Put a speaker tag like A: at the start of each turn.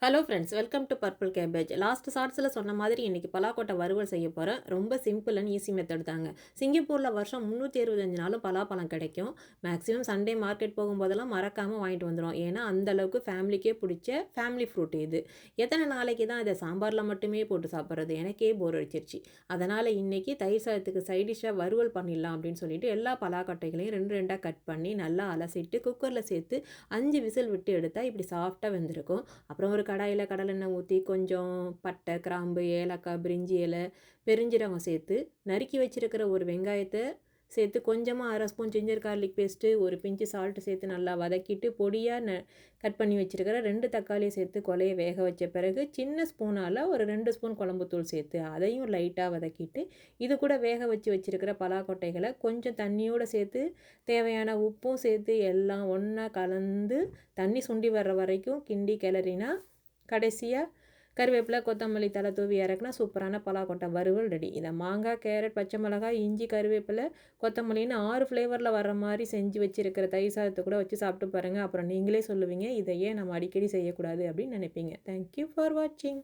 A: Hello friends, welcome to purple cabbage. Last ஷார்ட்ஸில் சொன்ன மாதிரி இன்றைக்கி பலாக்கொட்டை வறுவல் செய்ய போகிறேன். ரொம்ப சிம்பிள் அண்ட் ஈஸி மெத்தட் தாங்க. சிங்கப்பூரில் வருஷம் 365 நாளும் பலாப்பழம் கிடைக்கும். மேக்ஸிமம் சண்டே மார்க்கெட் போகும்போதெல்லாம் மறக்காமல் வாங்கிட்டு வந்துடும். ஏன்னா அந்தளவுக்கு ஃபேமிலிக்கே பிடிச்ச ஃபேமிலி ஃப்ரூட் இது. எத்தனை நாளைக்கு தான் இதை சாம்பாரில் மட்டுமே போட்டு சாப்பிட்றது, எனக்கே போர் அடிச்சிருச்சு. அதனால் இன்றைக்கி தயிர் சாதத்துக்கு சைடிஷாக வறுவல் பண்ணிடலாம் அப்படின்னு சொல்லிட்டு எல்லா பலாக்கொட்டைகளையும் 2 கட் பண்ணி நல்லா அலசிட்டு குக்கரில் சேர்த்து 5 விசில் விட்டு எடுத்தால் இப்படி சாஃப்டாக வெந்திருக்கும். அப்புறம் ஒரு கடாயில் கடலெண்ணெய் ஊற்றி கொஞ்சம் பட்டை, கிராம்பு, ஏலக்காய், பிரிஞ்சி இலை, பெருஞ்சீரகம் சேர்த்து நறுக்கி வச்சுருக்கிற ஒரு வெங்காயத்தை சேர்த்து கொஞ்சமாக 1/2 ஸ்பூன் ஜிஞ்சர் கார்லிக் பேஸ்ட்டு, ஒரு பிஞ்சு சால்ட்டு சேர்த்து நல்லா வதக்கிட்டு பொடியாக கட் பண்ணி வச்சுருக்கிற 2 தக்காளியை சேர்த்து கொலையை வேக வச்ச பிறகு சின்ன ஸ்பூனால் ஒரு 2 ஸ்பூன் குழம்புத்தூள் சேர்த்து அதையும் லைட்டாக வதக்கிட்டு இது கூட வேக வச்சுருக்கிற பலாக்கொட்டைகளை கொஞ்சம் தண்ணியோடு சேர்த்து தேவையான உப்பும் சேர்த்து எல்லாம் ஒன்றா கலந்து தண்ணி சுண்டி வர்ற வரைக்கும் கிண்டி கிளறினா கடைசியாக கருவேப்பிலை, கொத்தமல்லி தழை தூவி இறக்குனா சூப்பரான பலாக்கொட்டை வறுவல் ரெடி. இதை மாங்காய், கேரட், பச்சை மிளகாய், இஞ்சி, கருவேப்பிலை, கொத்தமல்லின்னு 6 ஃப்ளேவரில் வர்ற மாதிரி செஞ்சு வச்சுருக்கிற தயிர் சாதத்தை கூட வச்சு சாப்பிட்டு பாருங்கள். அப்புறம் நீங்களே சொல்லுவீங்க இதையே நம்ம அடிக்கடி செய்யக்கூடாது அப்படின்னு நினைப்பீங்க. தேங்க்யூ ஃபார் வாட்சிங்.